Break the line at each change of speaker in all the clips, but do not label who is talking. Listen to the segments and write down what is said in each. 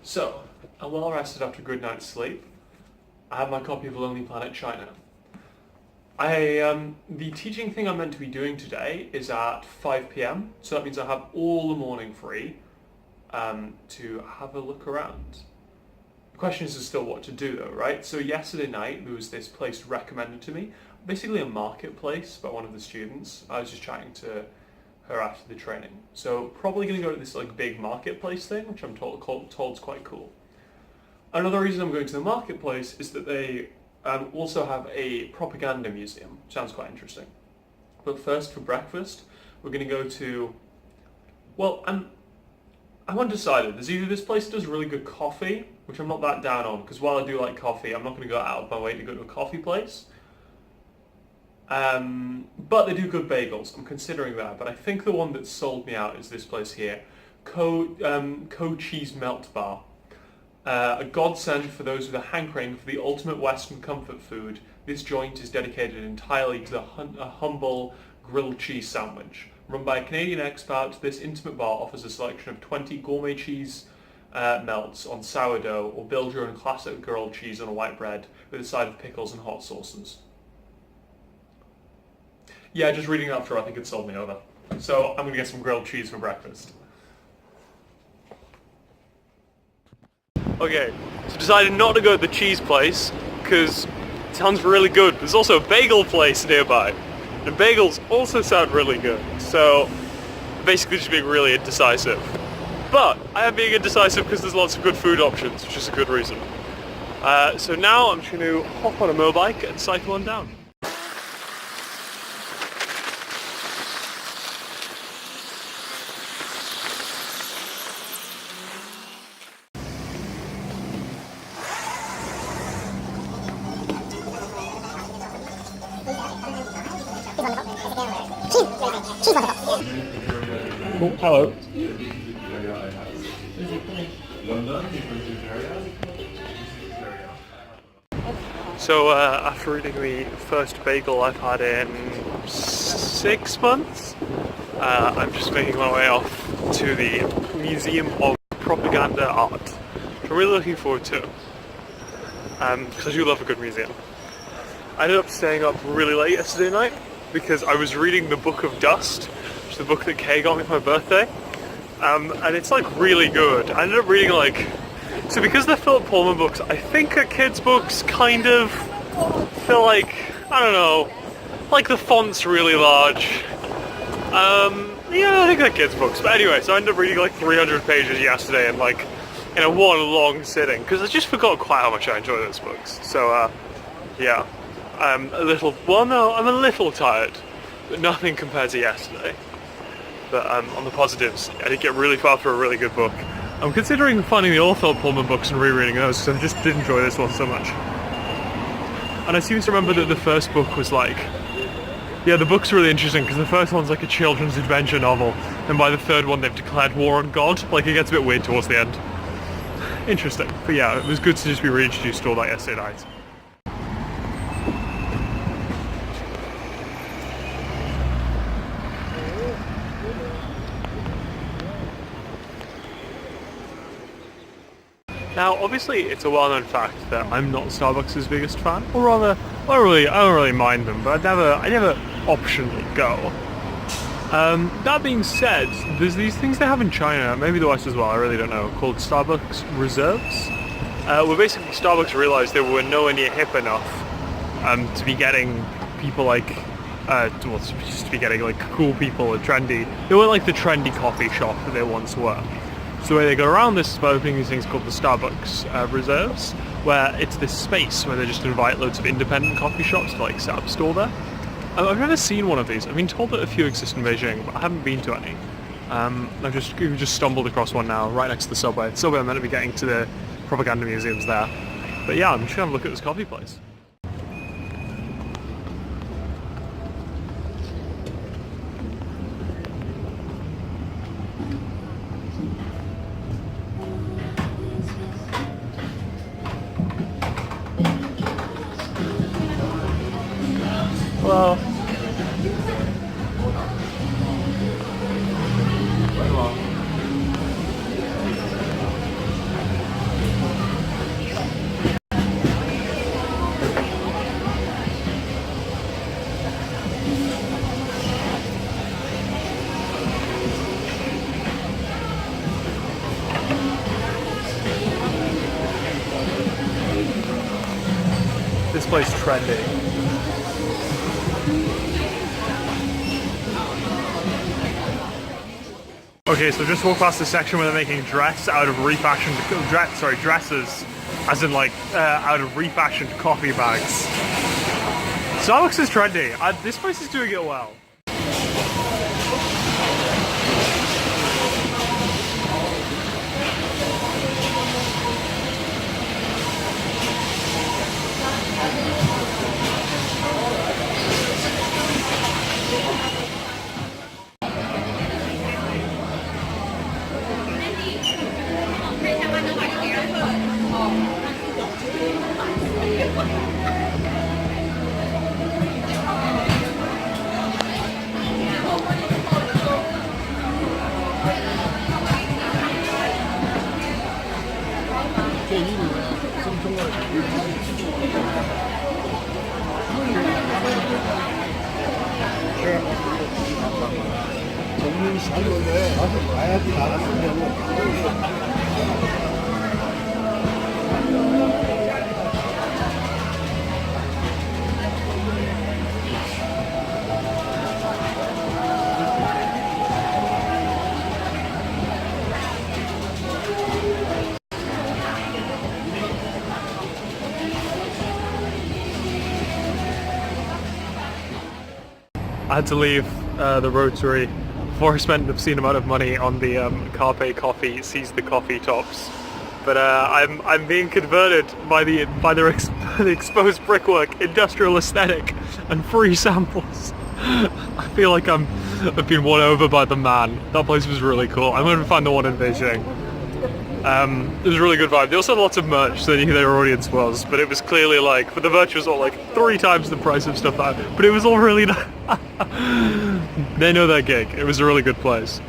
So, I'm well rested after a good night's sleep. I have my copy of Lonely Planet China. The teaching thing I'm meant to be doing today is at 5 p.m, so that means I have all the morning free to have a look around. The question is still what to do though, right? So yesterday night there was this place recommended to me, basically a marketplace by one of the students. I was just chatting to her after the training. So probably going to go to this like big marketplace thing, which I'm told is quite cool. Another reason I'm going to the marketplace is that they also have a propaganda museum. Sounds quite interesting. But first, for breakfast, we're going to go to, well, I'm undecided. There's either this place that does really good coffee, which I'm not that down on, because while I do like coffee, I'm not going to go out of my way to go to a coffee place. But they do good bagels. I'm considering that, but I think the one that sold me out is this place here, Co Cheese Melt Bar. A godsend for those with a hankering for the ultimate Western comfort food. This joint is dedicated entirely to a humble grilled cheese sandwich. Run by a Canadian expat, this intimate bar offers a selection of 20 gourmet cheese melts on sourdough, or build your own classic grilled cheese on a white bread with a side of pickles and hot sauces. Yeah, just reading that through, I think it sold me over. So I'm going to get some grilled cheese for breakfast. Okay, so decided not to go to the cheese place because it sounds really good. There's also a bagel place nearby. The bagels also sound really good. So basically just being really indecisive. But I am being indecisive because there's lots of good food options, which is a good reason. So now I'm just going to hop on a motorbike and cycle on down. Oh, hello. So after reading the first bagel I've had in 6 months, I'm just making my way off to the Museum of Propaganda Art, which I'm really looking forward to, because I do love a good museum. I ended up staying up really late yesterday night because I was reading the Book of Dust, which is the book that Kay got me for my birthday, and it's like really good. I ended up reading so because they're Philip Pullman books, I think a kid's books kind of feel like, I don't know, like the font's really large. Yeah, I think they're kids books, but anyway, so I ended up reading like 300 pages yesterday and in a one long sitting, because I just forgot quite how much I enjoy those books. So yeah. I'm a little tired, but nothing compared to yesterday. But on the positives, I did get really far through a really good book. I'm considering finding the old Philip Pullman books and rereading those, because I just did enjoy this one so much. And I seem to remember that the first book was the book's really interesting, because the first one's like a children's adventure novel, and by the third one they've declared war on God. It gets a bit weird towards the end. Interesting. But yeah, it was good to just be reintroduced to all that yesterday night. Now, obviously, it's a well-known fact that I'm not Starbucks' biggest fan, or rather, I don't really mind them, but I never optionally go. That being said, there's these things they have in China, maybe the West as well, I really don't know, called Starbucks Reserves, where basically Starbucks realised they were nowhere near hip enough to be getting people to be getting cool people and trendy. They weren't like the trendy coffee shop that they once were. So the way they go around this is by opening these things called the Starbucks Reserves, where it's this space where they just invite loads of independent coffee shops to set up a store there. I've never seen one of these. I've been told that a few exist in Beijing, but I haven't been to any. I've just stumbled across one now, right next to the subway. The subway I'm meant to be getting to the propaganda museums there. But yeah, I'm just gonna have a look at this coffee place. Hello. place trendy. Okay, so just walk past the section where they're making dresses, as in like out of refashioned coffee bags. Starbucks is trendy. This place is doing it well. I had to leave the Rotary before I spent an obscene amount of money on the Carpe Coffee Seize the Coffee tops. But I'm being converted by the exposed brickwork, industrial aesthetic, and free samples. I feel like I've been won over by the man. That place was really cool. I'm going to find the one in Beijing. It was a really good vibe. They also had lots of merch, so they knew who their audience was, but it was clearly like, but the merch was all like 3 times the price of stuff that, but it was all really they know their gig. It was a really good place.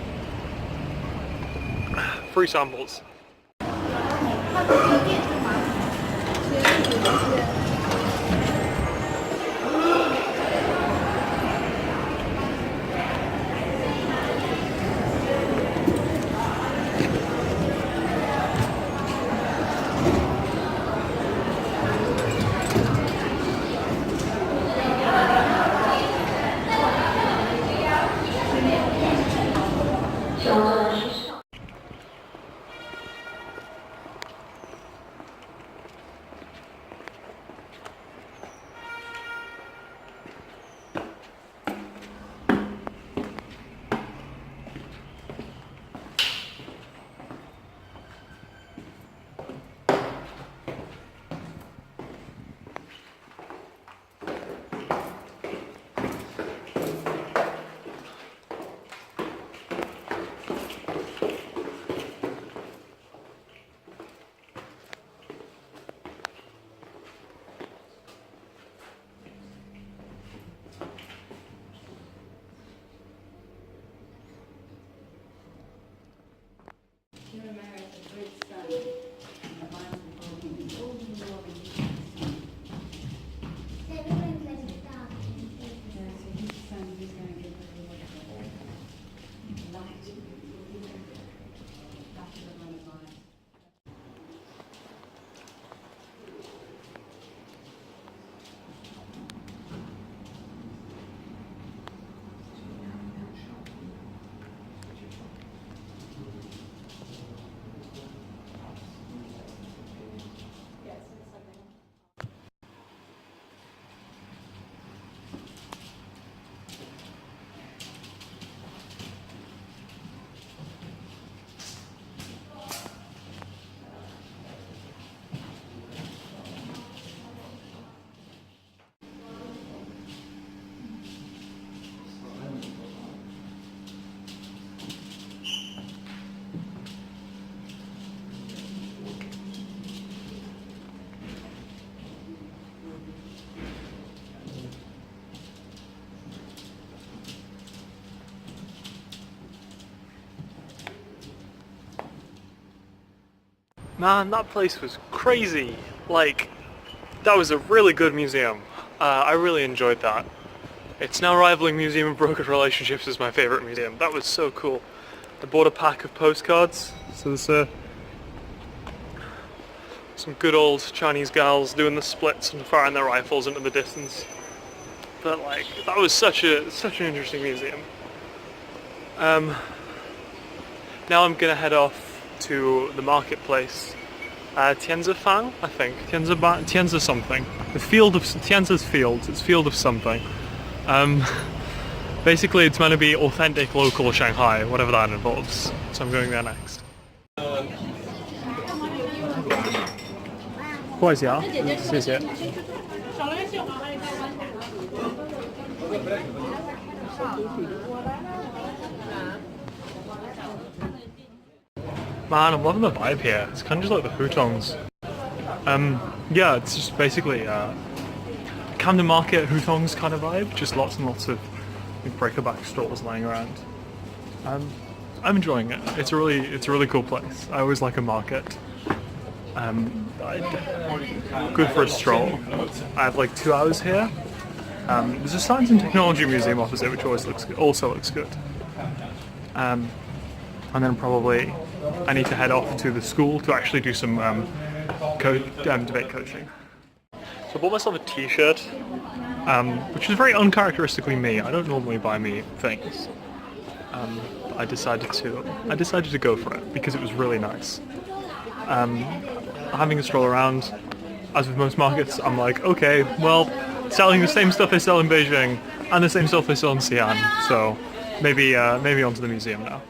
Free samples. Man, that place was crazy. Like, that was a really good museum. I really enjoyed that. It's now rivaling Museum of Broken Relationships as my favorite museum. That was so cool. I bought a pack of postcards. So there's Some good old Chinese gals doing the splits and firing their rifles into the distance. But like, that was such an interesting museum. Now I'm gonna head off to the marketplace. Tianzifang, I think. Tianzi something. Tianzi's field. It's field of something. Basically, it's meant to be authentic local Shanghai, whatever that involves. So I'm going there next. 不好意思啊，谢谢。Man, I'm loving the vibe here. It's kind of just like the Hutongs. Yeah, it's just basically Camden Market Hutongs kind of vibe. Just lots and lots of break-a-back stores lying around. I'm enjoying it. It's a really cool place. I always like a market. Good for a stroll. I have like 2 hours here. There's a Science and Technology Museum opposite, which also looks good. And then probably I need to head off to the school to actually do some debate coaching. So I bought myself a t-shirt, which is very uncharacteristically me. I don't normally buy me things. But I decided to go for it because it was really nice. Having a stroll around, as with most markets, I'm like, okay, well, selling the same stuff they sell in Beijing and the same stuff they sell in Xi'an, so maybe onto the museum now.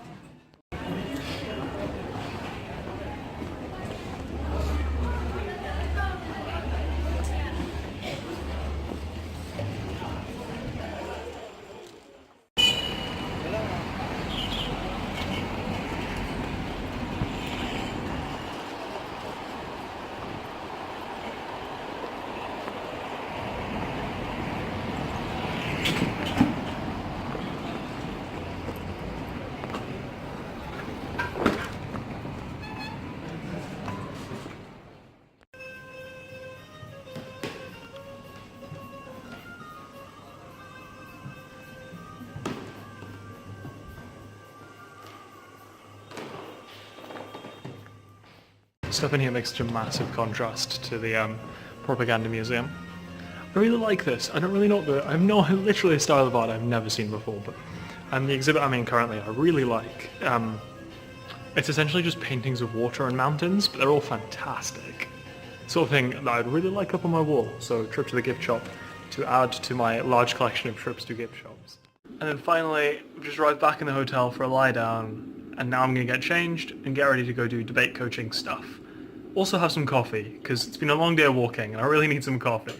Stuff in here makes such a massive contrast to the Propaganda Museum. I really like this. I don't really know I have literally a style of art I've never seen before, but the exhibit I'm in currently I really like. It's essentially just paintings of water and mountains, but they're all fantastic. Sort of thing that I'd really like up on my wall, so trip to the gift shop to add to my large collection of trips to gift shops. And then finally, we just arrived back in the hotel for a lie down, and now I'm going to get changed and get ready to go do debate coaching stuff. Also have some coffee, because it's been a long day of walking and I really need some coffee.